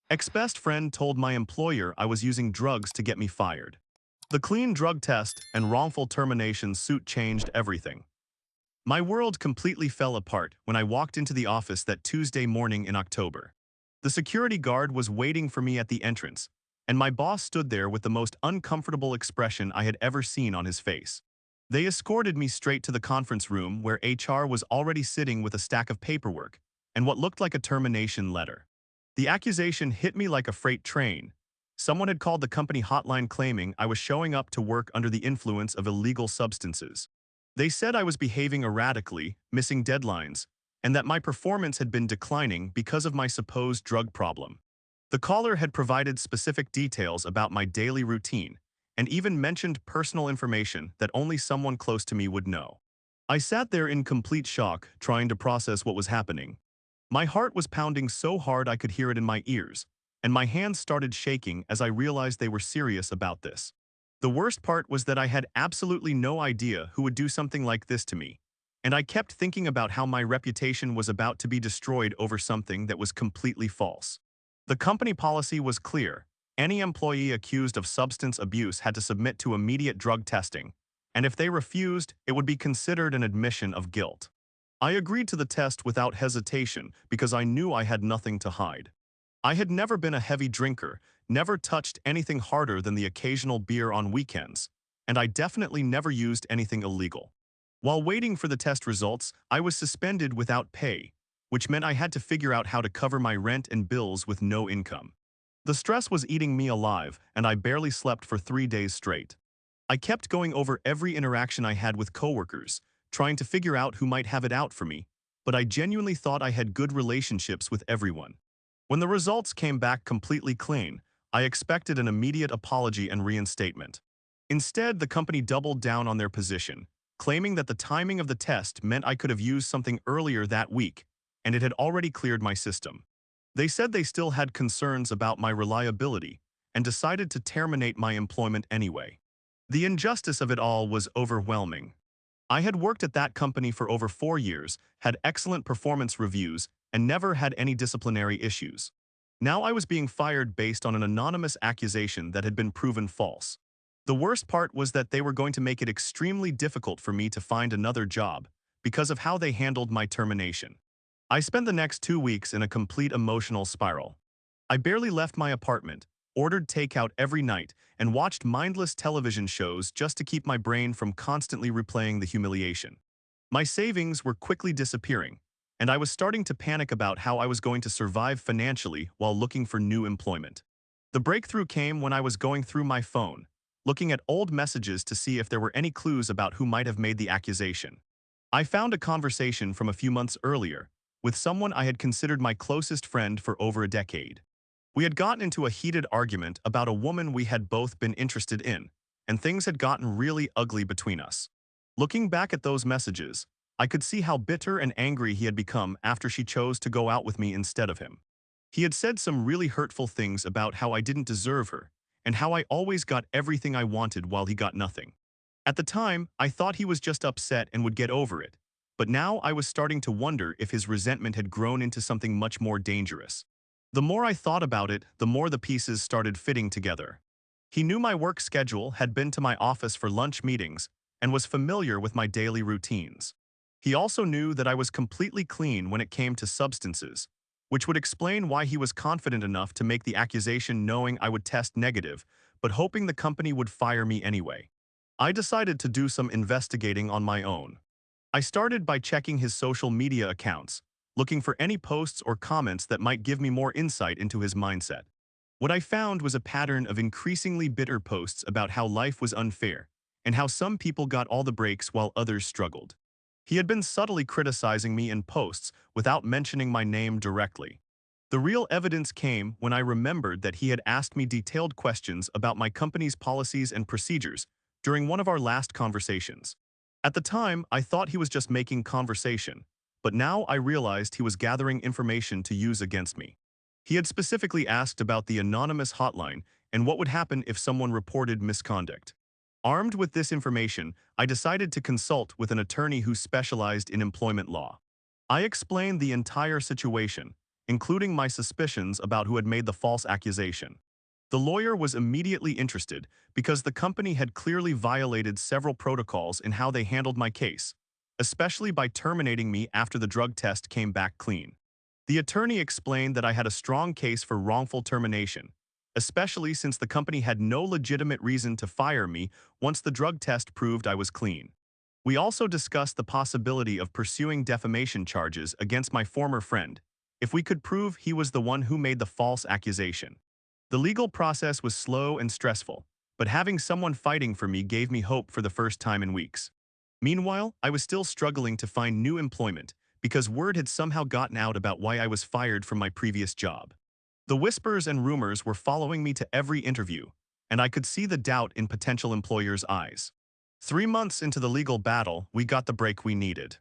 Ex-best friend told my employer I was using drugs to get me fired. The clean drug test and wrongful termination suit changed everything. My world completely fell apart when I walked into the office that Tuesday morning in October. The security guard was waiting for me at the entrance, and my boss stood there with the most uncomfortable expression I had ever seen on his face. They escorted me straight to the conference room where HR was already sitting with a stack of paperwork and what looked like a termination letter. The accusation hit me like a freight train. Someone had called the company hotline claiming I was showing up to work under the influence of illegal substances. They said I was behaving erratically, missing deadlines, and that my performance had been declining because of my supposed drug problem. The caller had provided specific details about my daily routine and even mentioned personal information that only someone close to me would know. I sat there in complete shock, trying to process what was happening. My heart was pounding so hard I could hear it in my ears, and my hands started shaking as I realized they were serious about this. The worst part was that I had absolutely no idea who would do something like this to me, and I kept thinking about how my reputation was about to be destroyed over something that was completely false. The company policy was clear. Any employee accused of substance abuse had to submit to immediate drug testing, and if they refused, it would be considered an admission of guilt. I agreed to the test without hesitation because I knew I had nothing to hide. I had never been a heavy drinker, never touched anything harder than the occasional beer on weekends, and I definitely never used anything illegal. While waiting for the test results, I was suspended without pay, which meant I had to figure out how to cover my rent and bills with no income. The stress was eating me alive, and I barely slept for 3 days straight. I kept going over every interaction I had with coworkers, trying to figure out who might have it out for me, but I genuinely thought I had good relationships with everyone. When the results came back completely clean, I expected an immediate apology and reinstatement. Instead, the company doubled down on their position, claiming that the timing of the test meant I could have used something earlier that week, and it had already cleared my system. They said they still had concerns about my reliability and decided to terminate my employment anyway. The injustice of it all was overwhelming. I had worked at that company for over 4 years, had excellent performance reviews, and never had any disciplinary issues. Now I was being fired based on an anonymous accusation that had been proven false. The worst part was that they were going to make it extremely difficult for me to find another job because of how they handled my termination. I spent the next 2 weeks in a complete emotional spiral. I barely left my apartment, ordered takeout every night, and watched mindless television shows just to keep my brain from constantly replaying the humiliation. My savings were quickly disappearing, and I was starting to panic about how I was going to survive financially while looking for new employment. The breakthrough came when I was going through my phone, looking at old messages to see if there were any clues about who might have made the accusation. I found a conversation from a few months earlier with someone I had considered my closest friend for over a decade. We had gotten into a heated argument about a woman we had both been interested in, and things had gotten really ugly between us. Looking back at those messages, I could see how bitter and angry he had become after she chose to go out with me instead of him. He had said some really hurtful things about how I didn't deserve her, and how I always got everything I wanted while he got nothing. At the time, I thought he was just upset and would get over it, but now I was starting to wonder if his resentment had grown into something much more dangerous. The more I thought about it, the more the pieces started fitting together. He knew my work schedule, had been to my office for lunch meetings, and was familiar with my daily routines. He also knew that I was completely clean when it came to substances, which would explain why he was confident enough to make the accusation knowing I would test negative, but hoping the company would fire me anyway. I decided to do some investigating on my own. I started by checking his social media accounts, looking for any posts or comments that might give me more insight into his mindset. What I found was a pattern of increasingly bitter posts about how life was unfair and how some people got all the breaks while others struggled. He had been subtly criticizing me in posts without mentioning my name directly. The real evidence came when I remembered that he had asked me detailed questions about my company's policies and procedures during one of our last conversations. At the time, I thought he was just making conversation, but now I realized he was gathering information to use against me. He had specifically asked about the anonymous hotline and what would happen if someone reported misconduct. Armed with this information, I decided to consult with an attorney who specialized in employment law. I explained the entire situation, including my suspicions about who had made the false accusation. The lawyer was immediately interested because the company had clearly violated several protocols in how they handled my case, especially by terminating me after the drug test came back clean. The attorney explained that I had a strong case for wrongful termination, especially since the company had no legitimate reason to fire me once the drug test proved I was clean. We also discussed the possibility of pursuing defamation charges against my former friend, if we could prove he was the one who made the false accusation. The legal process was slow and stressful, but having someone fighting for me gave me hope for the first time in weeks. Meanwhile, I was still struggling to find new employment because word had somehow gotten out about why I was fired from my previous job. The whispers and rumors were following me to every interview, and I could see the doubt in potential employers' eyes. 3 months into the legal battle, we got the break we needed.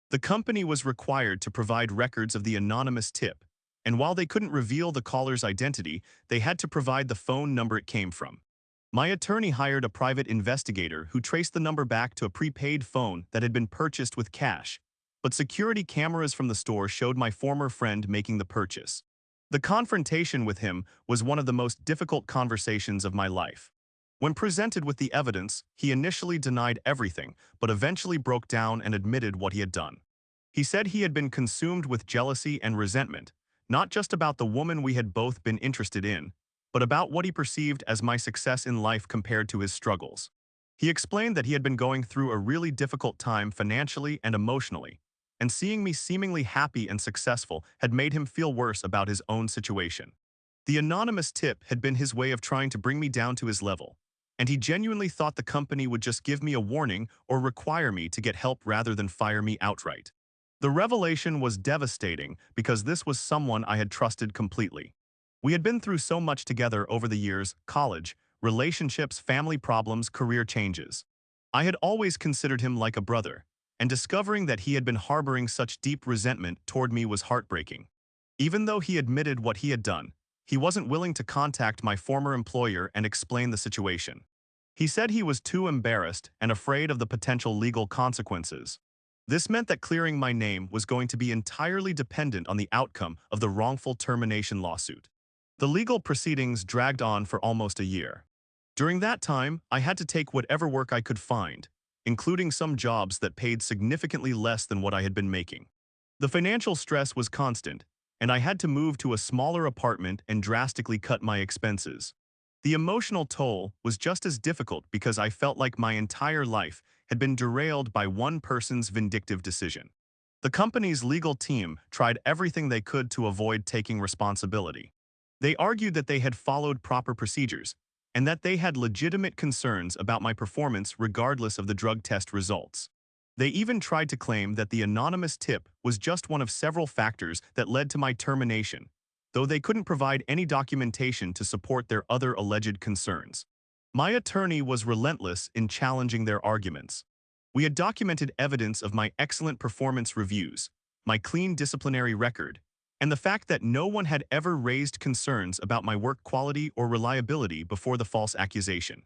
The company was required to provide records of the anonymous tip, and while they couldn't reveal the caller's identity, they had to provide the phone number it came from. My attorney hired a private investigator who traced the number back to a prepaid phone that had been purchased with cash, but security cameras from the store showed my former friend making the purchase. The confrontation with him was one of the most difficult conversations of my life. When presented with the evidence, he initially denied everything, but eventually broke down and admitted what he had done. He said he had been consumed with jealousy and resentment, not just about the woman we had both been interested in, but about what he perceived as my success in life compared to his struggles. He explained that he had been going through a really difficult time financially and emotionally, and seeing me seemingly happy and successful had made him feel worse about his own situation. The anonymous tip had been his way of trying to bring me down to his level, and he genuinely thought the company would just give me a warning or require me to get help rather than fire me outright. The revelation was devastating because this was someone I had trusted completely. We had been through so much together over the years: college, relationships, family problems, career changes. I had always considered him like a brother, and discovering that he had been harboring such deep resentment toward me was heartbreaking. Even though he admitted what he had done, he wasn't willing to contact my former employer and explain the situation. He said he was too embarrassed and afraid of the potential legal consequences. This meant that clearing my name was going to be entirely dependent on the outcome of the wrongful termination lawsuit. The legal proceedings dragged on for almost a year. During that time, I had to take whatever work I could find, including some jobs that paid significantly less than what I had been making. The financial stress was constant, and I had to move to a smaller apartment and drastically cut my expenses. The emotional toll was just as difficult because I felt like my entire life had been derailed by one person's vindictive decision. The company's legal team tried everything they could to avoid taking responsibility. They argued that they had followed proper procedures and that they had legitimate concerns about my performance regardless of the drug test results. They even tried to claim that the anonymous tip was just one of several factors that led to my termination, though they couldn't provide any documentation to support their other alleged concerns. My attorney was relentless in challenging their arguments. We had documented evidence of my excellent performance reviews, my clean disciplinary record, and the fact that no one had ever raised concerns about my work quality or reliability before the false accusation.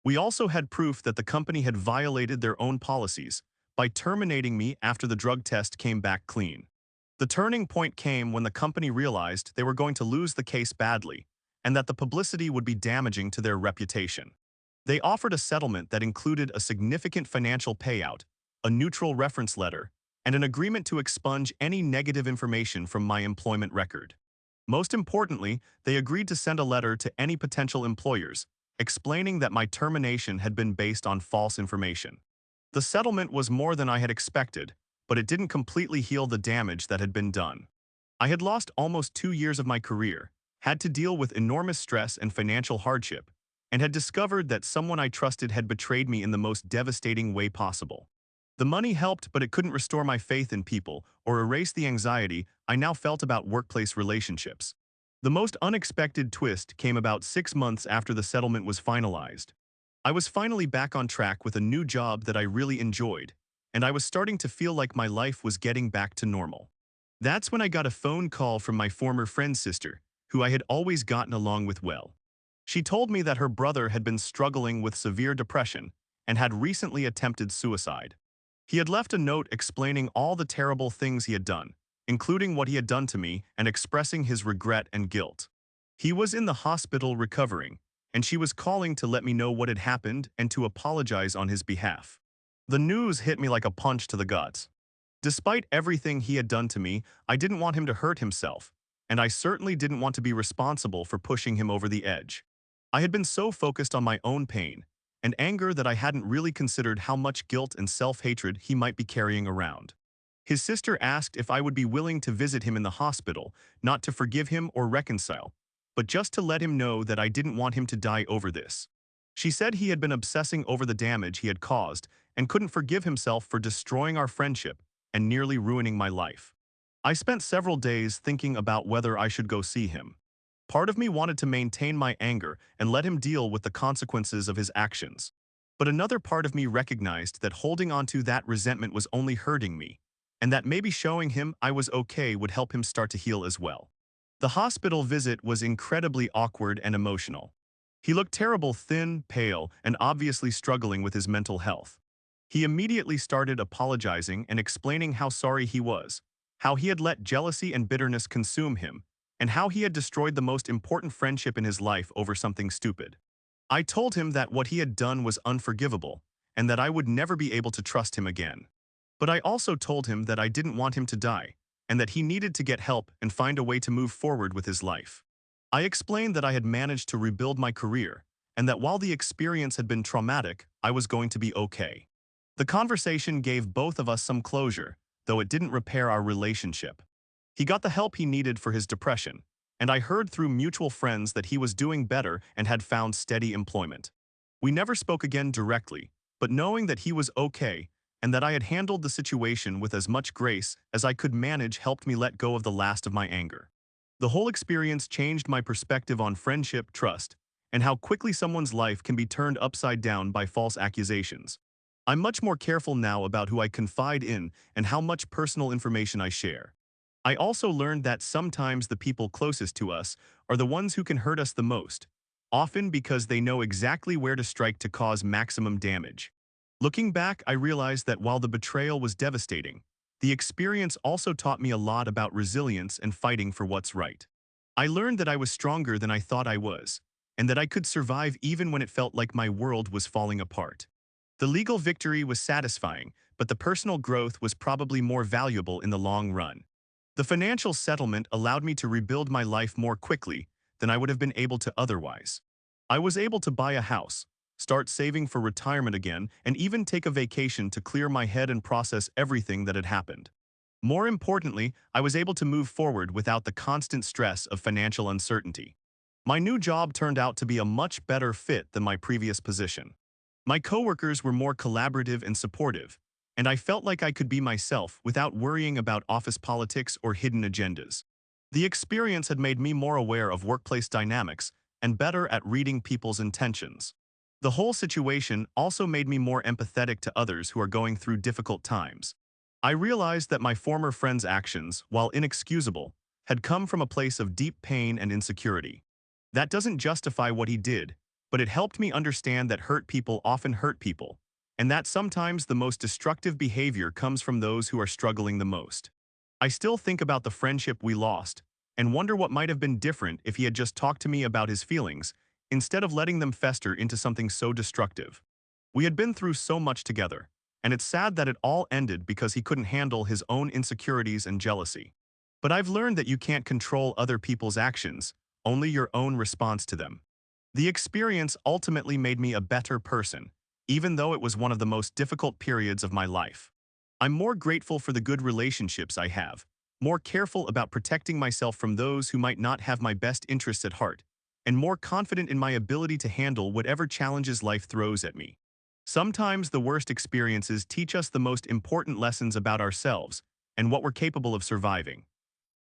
We also had proof that the company had violated their own policies by terminating me after the drug test came back clean. The turning point came when the company realized they were going to lose the case badly and that the publicity would be damaging to their reputation. They offered a settlement that included a significant financial payout, a neutral reference letter, and an agreement to expunge any negative information from my employment record. Most importantly, they agreed to send a letter to any potential employers, explaining that my termination had been based on false information. The settlement was more than I had expected, but it didn't completely heal the damage that had been done. I had lost almost 2 years of my career, had to deal with enormous stress and financial hardship, and had discovered that someone I trusted had betrayed me in the most devastating way possible. The money helped, but it couldn't restore my faith in people or erase the anxiety I now felt about workplace relationships. The most unexpected twist came about 6 months after the settlement was finalized. I was finally back on track with a new job that I really enjoyed, and I was starting to feel like my life was getting back to normal. That's when I got a phone call from my former friend's sister, who I had always gotten along with well. She told me that her brother had been struggling with severe depression and had recently attempted suicide. He had left a note explaining all the terrible things he had done, including what he had done to me and expressing his regret and guilt. He was in the hospital recovering, and she was calling to let me know what had happened and to apologize on his behalf. The news hit me like a punch to the gut. Despite everything he had done to me, I didn't want him to hurt himself, and I certainly didn't want to be responsible for pushing him over the edge. I had been so focused on my own pain and anger that I hadn't really considered how much guilt and self-hatred he might be carrying around. His sister asked if I would be willing to visit him in the hospital, not to forgive him or reconcile, but just to let him know that I didn't want him to die over this. She said he had been obsessing over the damage he had caused and couldn't forgive himself for destroying our friendship and nearly ruining my life. I spent several days thinking about whether I should go see him. Part of me wanted to maintain my anger and let him deal with the consequences of his actions. But another part of me recognized that holding on to that resentment was only hurting me, and that maybe showing him I was okay would help him start to heal as well. The hospital visit was incredibly awkward and emotional. He looked terrible, thin, pale, and obviously struggling with his mental health. He immediately started apologizing and explaining how sorry he was, how he had let jealousy and bitterness consume him, and how he had destroyed the most important friendship in his life over something stupid. I told him that what he had done was unforgivable, and that I would never be able to trust him again. But I also told him that I didn't want him to die, and that he needed to get help and find a way to move forward with his life. I explained that I had managed to rebuild my career, and that while the experience had been traumatic, I was going to be okay. The conversation gave both of us some closure, though it didn't repair our relationship. He got the help he needed for his depression, and I heard through mutual friends that he was doing better and had found steady employment. We never spoke again directly, but knowing that he was okay and that I had handled the situation with as much grace as I could manage helped me let go of the last of my anger. The whole experience changed my perspective on friendship, trust, and how quickly someone's life can be turned upside down by false accusations. I'm much more careful now about who I confide in and how much personal information I share. I also learned that sometimes the people closest to us are the ones who can hurt us the most, often because they know exactly where to strike to cause maximum damage. Looking back, I realized that while the betrayal was devastating, the experience also taught me a lot about resilience and fighting for what's right. I learned that I was stronger than I thought I was, and that I could survive even when it felt like my world was falling apart. The legal victory was satisfying, but the personal growth was probably more valuable in the long run. The financial settlement allowed me to rebuild my life more quickly than I would have been able to otherwise. I was able to buy a house, start saving for retirement again, and even take a vacation to clear my head and process everything that had happened. More importantly, I was able to move forward without the constant stress of financial uncertainty. My new job turned out to be a much better fit than my previous position. My coworkers were more collaborative and supportive, and I felt like I could be myself without worrying about office politics or hidden agendas. The experience had made me more aware of workplace dynamics and better at reading people's intentions. The whole situation also made me more empathetic to others who are going through difficult times. I realized that my former friend's actions, while inexcusable, had come from a place of deep pain and insecurity. That doesn't justify what he did, but it helped me understand that hurt people often hurt people, and that sometimes the most destructive behavior comes from those who are struggling the most. I still think about the friendship we lost, and wonder what might have been different if he had just talked to me about his feelings, instead of letting them fester into something so destructive. We had been through so much together, and it's sad that it all ended because he couldn't handle his own insecurities and jealousy. But I've learned that you can't control other people's actions, only your own response to them. The experience ultimately made me a better person, even though it was one of the most difficult periods of my life. I'm more grateful for the good relationships I have, more careful about protecting myself from those who might not have my best interests at heart, and more confident in my ability to handle whatever challenges life throws at me. Sometimes the worst experiences teach us the most important lessons about ourselves and what we're capable of surviving.